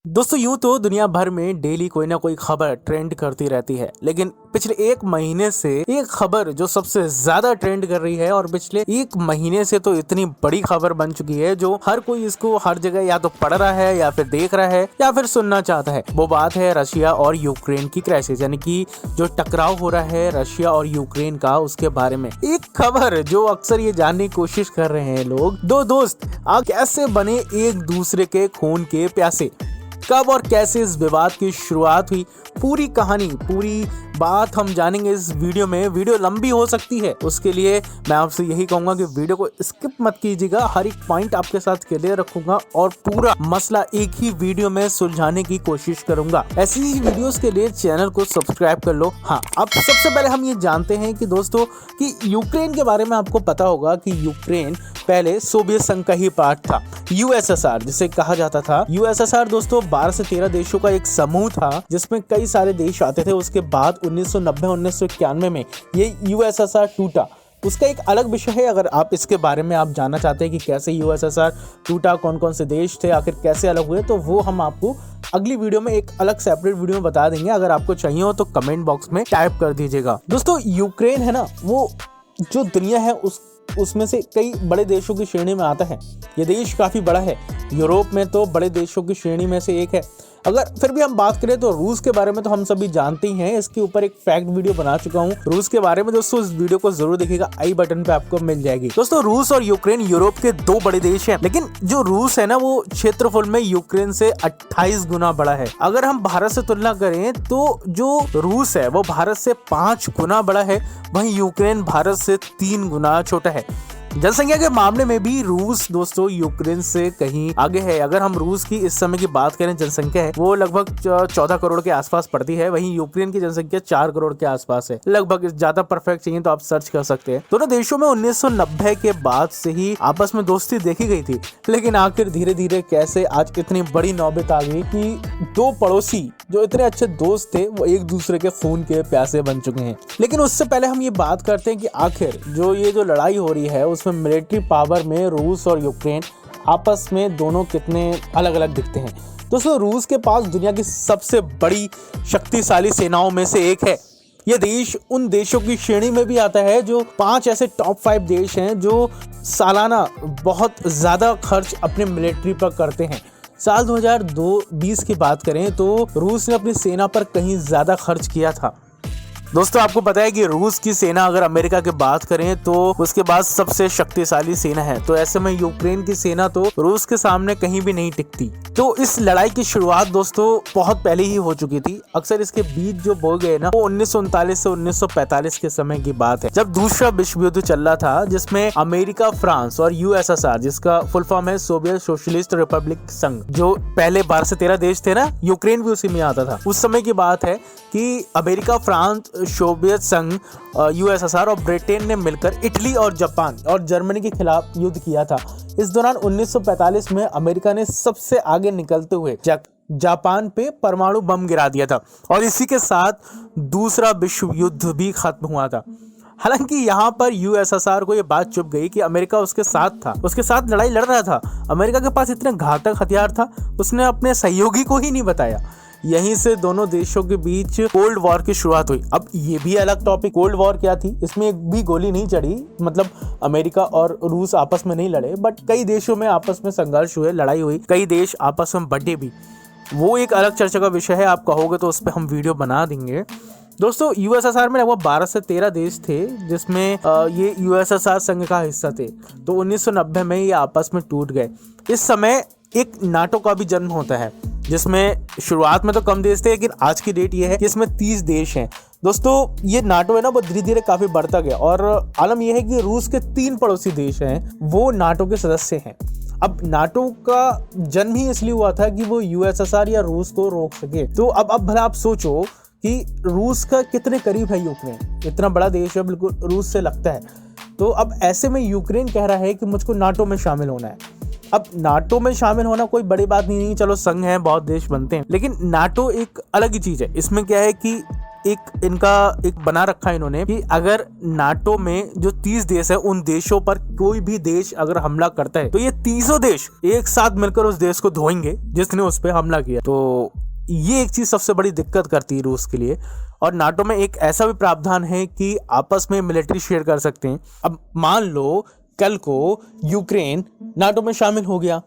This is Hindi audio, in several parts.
दोस्तों यूं तो दुनिया भर में डेली कोई ना कोई खबर ट्रेंड करती रहती है, लेकिन पिछले एक महीने से एक खबर जो सबसे ज्यादा ट्रेंड कर रही है और पिछले एक महीने से तो इतनी बड़ी खबर बन चुकी है जो हर कोई इसको हर जगह या तो पढ़ रहा है या फिर देख रहा है या फिर सुनना चाहता है। वो बात है रशिया और यूक्रेन की क्राइसिस, यानी कि जो टकराव हो रहा है रशिया और यूक्रेन का, उसके बारे में एक खबर जो अक्सर ये जानने की कोशिश कर रहे हैं लोग। दो दोस्त कैसे बने एक दूसरे के खून के प्यासे, कब और कैसे इस विवाद की शुरुआत हुई, पूरी कहानी पूरी बात हम जानेंगे इस वीडियो में। वीडियो लंबी हो सकती है, उसके लिए मैं आपसे यही कहूंगा कि वीडियो को स्किप मत कीजिएगा। हर एक पॉइंट आपके साथ क्लियर रखूंगा और पूरा मसला एक ही वीडियो में सुलझाने की कोशिश करूंगा। ऐसी ही वीडियोस के लिए चैनल को सब्सक्राइब कर लो। हाँ, अब सबसे पहले हम ये जानते हैं कि दोस्तों कि यूक्रेन के बारे में आपको पता होगा कि यूक्रेन पहले सोवियत संघ का ही पार्ट था, यूएसएसआर जिसे कहा जाता था। यूएसएसआर दोस्तों 12 से 13 देशों का एक समूह था जिसमें कई सारे देश आते थे। उसके बाद 1990-1991 में ये यूएसएसआर टूटा। उसका एक अलग विषय है, अगर आप इसके बारे में आप जानना चाहते हैं कि कैसे यूएसएसआर टूटा, कौन कौन से देश थे, आखिर कैसे अलग हुए, तो वो हम आपको अगली वीडियो में एक अलग सेपरेट वीडियो में बता देंगे। अगर आपको चाहिए हो तो कमेंट बॉक्स में टाइप कर दीजिएगा। दोस्तों यूक्रेन है ना, वो जो दुनिया है उसमें से कई बड़े देशों की श्रेणी में आता है। ये देश काफी बड़ा है, यूरोप में तो बड़े देशों की श्रेणी में से एक है। अगर फिर भी हम बात करें तो रूस के बारे में तो हम सभी जानते ही हैं, इसके ऊपर एक फैक्ट वीडियो बना चुका हूं रूस के बारे में। दोस्तों इस वीडियो को जरूर देखिएगा, आई बटन पे आपको मिल जाएगी। दोस्तों रूस और यूक्रेन यूरोप के दो बड़े देश हैं, लेकिन जो रूस है ना वो क्षेत्रफल में यूक्रेन से 28 गुना बड़ा है। अगर हम भारत से तुलना करें तो जो रूस है वो भारत से 5 गुना बड़ा है, वहीं यूक्रेन भारत से 3 गुना छोटा है। जनसंख्या के मामले में भी रूस दोस्तों यूक्रेन से कहीं आगे है। अगर हम रूस की इस समय की बात करें, जनसंख्या है वो लगभग 14 करोड़ के आसपास पड़ती है, वहीं यूक्रेन की जनसंख्या 4 करोड़ के आसपास है लगभग। ज्यादा परफेक्ट चाहिए तो आप सर्च कर सकते हैं। दोनों देशों में 1990 के बाद से ही आपस में दोस्ती देखी गई थी, लेकिन आखिर धीरे धीरे कैसे आज इतनी बड़ी नौबत आ गई कि दो पड़ोसी जो इतने अच्छे दोस्त थे वो एक दूसरे के खून के प्यासे बन चुके हैं। लेकिन उससे पहले हम ये बात करते हैं कि आखिर जो लड़ाई हो रही है उसमें मिलिट्री पावर में रूस और यूक्रेन आपस में दोनों कितने अलग अलग दिखते हैं। दोस्तों रूस के पास दुनिया की सबसे बड़ी शक्तिशाली सेनाओं में से एक है। यह देश उन देशों की श्रेणी में भी आता है जो 5 ऐसे टॉप 5 देश हैं जो सालाना बहुत ज्यादा खर्च अपने मिलिट्री पर करते हैं। साल 2020 की बात करें तो रूस ने अपनी सेना पर कहीं ज्यादा खर्च किया था। दोस्तों आपको पता है कि रूस की सेना अगर अमेरिका की बात करें तो उसके बाद सबसे शक्तिशाली सेना है, तो ऐसे में यूक्रेन की सेना तो रूस के सामने कहीं भी नहीं टिकती। तो इस लड़ाई की शुरुआत दोस्तों बहुत पहले ही हो चुकी थी। अक्सर इसके बीच जो बोल गए ना वो 1939 से 1945 के समय की बात है, जब दूसरा विश्व युद्ध चल रहा था, जिसमें अमेरिका, फ्रांस और यूएसएसआर जिसका फुल फॉर्म है सोवियत सोशलिस्ट रिपब्लिक संघ, जो पहले 12 से 13 देश थे ना, यूक्रेन भी उसी में आता था। उस समय की बात है कि अमेरिका, फ्रांस, सोवियत संघ, यूएसएसआर और ब्रिटेन ने मिलकर इटली और जापान और जर्मनी के खिलाफ युद्ध किया था। इस दौरान 1945 में अमेरिका ने सबसे आगे निकलते हुए जापान पे परमाणु बम गिरा दिया था और इसी के साथ दूसरा विश्व युद्ध भी खत्म हुआ था। हालांकि यहाँ पर यूएसएसआर को ये बात चुप गई कि अमेरिका उसके साथ था, उसके साथ लड़ाई लड़ रहा था। अमेरिका के पास इतने घातक हथियार था, उसने अपने सहयोगी को ही नहीं बताया। यहीं से दोनों देशों के बीच कोल्ड वॉर की शुरुआत हुई। अब ये भी अलग टॉपिक, कोल्ड वॉर क्या थी, इसमें एक भी गोली नहीं चढ़ी, मतलब अमेरिका और रूस आपस में नहीं लड़े, बट कई देशों में आपस में संघर्ष हुए, लड़ाई हुई, कई देश आपस में बटे भी। वो एक अलग चर्चा का विषय है, आप कहोगे तो उस पर हम वीडियो बना देंगे। दोस्तों यूएसएसआर में लगभग 12 से 13 देश थे जिसमें ये यूएसएसआर संघ का हिस्सा थे। तो 1990 में ये आपस में टूट गए। इस समय एक नाटो का भी जन्म होता है, जिसमें शुरुआत में तो कम देश थे, लेकिन आज की डेट ये है कि इसमें 30 देश हैं। दोस्तों ये नाटो है ना वो धीरे धीरे काफी बढ़ता गया और आलम यह है कि रूस के 3 पड़ोसी देश हैं वो नाटो के सदस्य हैं। अब नाटो का जन्म ही इसलिए हुआ था कि वो यूएसएसआर या रूस को रोक सके। तो अब भला आप सोचो कि रूस का कितने करीब है यूक्रेन, इतना बड़ा देश है, बिल्कुल रूस से लगता है। तो अब ऐसे में यूक्रेन कह रहा है कि मुझको नाटो में शामिल होना है। अब नाटो में शामिल होना कोई बड़ी बात नहीं, चलो संघ है, बहुत देश बनते हैं, लेकिन नाटो एक अलग ही चीज है। इसमें क्या है कि एक इनका एक बना रखा है इन्होंने कि अगर नाटो में जो 30 देश है उन देशों पर कोई भी देश अगर हमला करता है तो ये 30 देश एक साथ मिलकर उस देश को धोएंगे जिसने उस पर हमला किया। तो ये एक चीज सबसे बड़ी दिक्कत करती है रूस के लिए। और नाटो में एक ऐसा भी प्रावधान है कि आपस में मिलिट्री शेयर कर सकते हैं। अब मान लो कल को यूक्रेन नाटो में शामिल हो गया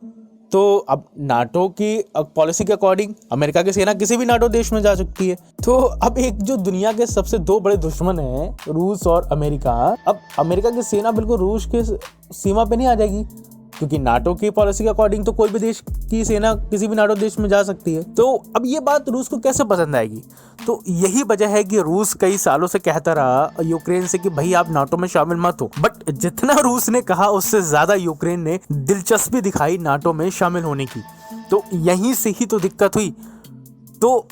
तो अब नाटो की पॉलिसी के अकॉर्डिंग अमेरिका की सेना किसी भी नाटो देश में जा सकती है। तो अब एक जो दुनिया के सबसे दो बड़े दुश्मन हैं रूस और अमेरिका, अब अमेरिका की सेना बिल्कुल रूस के सीमा पे नहीं आ जाएगी क्योंकि नाटो की पॉलिसी के अकॉर्डिंग तो कोई भी देश की सेना किसी भी नाटो देश में जा सकती है। तो अब ये बात रूस को कैसे पसंद आएगी? तो यही वजह है कि रूस कई सालों से कहता रहा यूक्रेन से कि भाई आप नाटो में शामिल मत हो, बट जितना रूस ने कहा उससे ज्यादा यूक्रेन ने दिलचस्पी दिखाई नाटो में शामिल होने की। तो यहीं से ही तो दिक्कत हुई। तो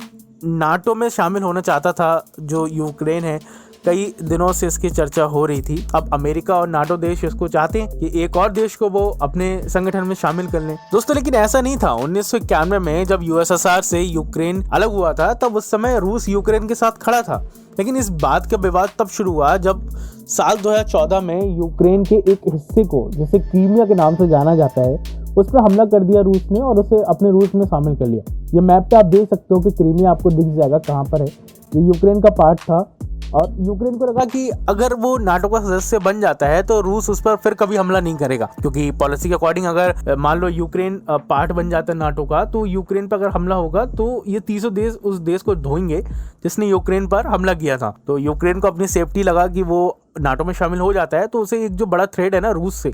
नाटो में शामिल होना चाहता था जो यूक्रेन है, कई दिनों से इसकी चर्चा हो रही थी। अब अमेरिका और नाटो देश इसको चाहते हैं कि एक और देश को वो अपने संगठन में शामिल कर लें। दोस्तों लेकिन ऐसा नहीं था। 1991 में जब यूएसएसआर से यूक्रेन अलग हुआ था तब उस समय रूस यूक्रेन के साथ खड़ा था। लेकिन इस बात का विवाद तब शुरू हुआ जब साल 2014 में यूक्रेन के एक हिस्से को, जिसे क्रीमिया के नाम से जाना जाता है, उस पर हमला कर दिया रूस ने और उसे अपने रूस में शामिल कर लिया। ये मैप पे आप देख सकते हो कि क्रीमिया आपको दिख जाएगा कहाँ पर है। ये यूक्रेन का पार्ट था और यूक्रेन को लगा कि अगर वो नाटो का सदस्य बन जाता है तो रूस उस पर फिर कभी हमला नहीं करेगा, क्योंकि पॉलिसी के अकॉर्डिंग अगर मान लो यूक्रेन पार्ट बन जाता है नाटो का तो यूक्रेन पर अगर हमला होगा तो ये 30 देश उस देश को धोएंगे जिसने यूक्रेन पर हमला किया था। तो यूक्रेन को अपनी सेफ्टी लगा कि वो नाटो में शामिल हो जाता है तो उसे एक जो बड़ा थ्रेट है ना रूस से,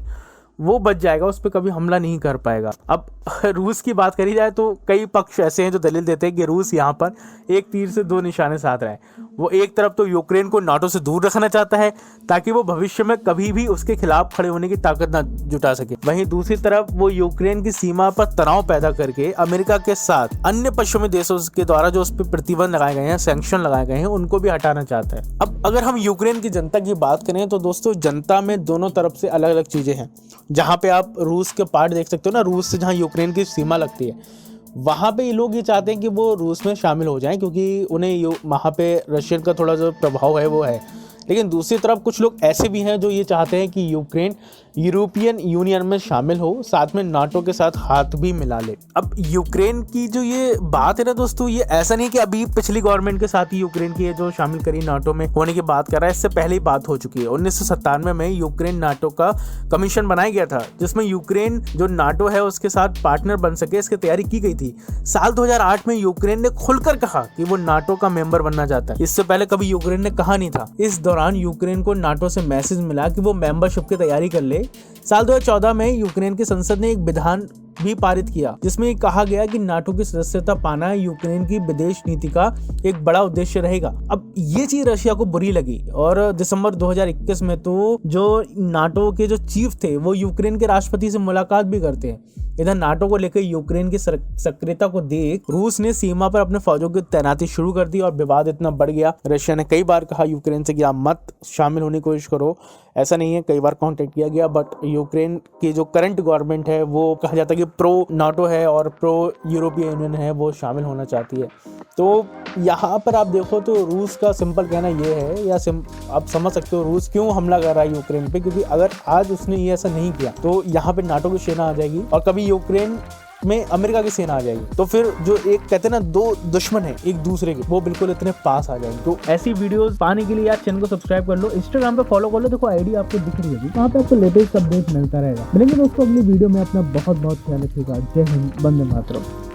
वो बच जाएगा, उस पर कभी हमला नहीं कर पाएगा। अब रूस की बात करी जाए तो कई पक्ष ऐसे हैं जो दलील देते हैं कि रूस यहाँ पर एक तीर से दो निशाने साध रहा है। वो एक तरफ तो यूक्रेन को नाटो से दूर रखना चाहता है ताकि वो भविष्य में कभी भी उसके खिलाफ खड़े होने की ताकत ना जुटा सके, वहीं दूसरी तरफ वो यूक्रेन की सीमा पर तनाव पैदा करके अमेरिका के साथ अन्य पश्चिमी देशों के द्वारा जो उस पर प्रतिबंध लगाए गए हैं, सैंक्शन लगाए गए हैं, उनको भी हटाना चाहता है। अब अगर हम यूक्रेन की जनता की बात करें तो दोस्तों जनता में दोनों तरफ से अलग अलग चीजें हैं। जहाँ पे आप रूस के पार्ट देख सकते हो ना, रूस से जहाँ यूक्रेन की सीमा लगती है, वहाँ पे ये लोग ये चाहते हैं कि वो रूस में शामिल हो जाएं क्योंकि उन्हें वहाँ पे रशियन का थोड़ा जो प्रभाव है वो है। लेकिन दूसरी तरफ कुछ लोग ऐसे भी हैं जो ये चाहते हैं कि यूक्रेन यूरोपियन यूनियन में शामिल हो, साथ में नाटो के साथ हाथ भी मिला ले। अब यूक्रेन की जो ये बात है ना दोस्तों, ये ऐसा नहीं कि अभी पिछली गवर्नमेंट के साथ ही यूक्रेन की जो शामिल करी नाटो में होने की बात कर रहा है, इससे पहले ही बात हो चुकी है। 1997 में यूक्रेन नाटो का कमीशन बनाया गया था जिसमें यूक्रेन जो नाटो है उसके साथ पार्टनर बन सके, इसकी तैयारी की गई थी। साल 2008 में यूक्रेन ने खुलकर कहा कि वो नाटो का मेंबर बनना चाहता है। इससे पहले कभी यूक्रेन ने कहा नहीं था। इस दौरान यूक्रेन को नाटो से मैसेज मिला कि वो मेंबरशिप की तैयारी कर ले। साल 2014 में यूक्रेन की संसद ने एक विधान भी पारित किया जिसमें कहा गया कि नाटो की सदस्यता पाना यूक्रेन की विदेश नीति का एक बड़ा उद्देश्य रहेगा। अब ये चीज रशिया को बुरी लगी और दिसंबर 2021 में तो जो नाटो के जो चीफ थे वो यूक्रेन के राष्ट्रपति से मुलाकात भी करते हैं। इधर नाटो को लेकर यूक्रेन की सक्रियता को देख रूस ने सीमा पर अपने फौजों की तैनाती शुरू कर दी और विवाद इतना बढ़ गया। रशिया ने कई बार कहा यूक्रेन से कि आप मत शामिल होने की कोशिश करो, ऐसा नहीं है, कई बार कांटेक्ट किया गया, बट यूक्रेन की जो करंट गवर्नमेंट है वो कहा जाता है कि प्रो नाटो है और प्रो यूरोपियन यूनियन है, वो शामिल होना चाहती है। तो यहाँ पर आप देखो तो रूस का सिंपल कहना ये है, या आप समझ सकते हो रूस क्यों हमला कर रहा है यूक्रेन पे, क्योंकि अगर आज उसने ये ऐसा नहीं किया तो यहाँ पे नाटो की सेना आ जाएगी और कभी यूक्रेन में अमेरिका की सेना आ जाएगी। तो फिर जो एक कहते हैं ना दो दुश्मन है एक दूसरे के, वो बिल्कुल इतने पास आ जाएंगे। तो ऐसी वीडियोस पाने के लिए यार चैनल को सब्सक्राइब कर लो, इंस्टाग्राम पे फॉलो कर लो, देखो आईडी आपको दिख रही होगी, वहाँ पे आपको लेटेस्ट अपडेट मिलता रहेगा। मिलेंगे दोस्तों अगली वीडियो में, अपना बहुत बहुत ख्याल रखिएगा। जय हिंद, वंदे मातरम।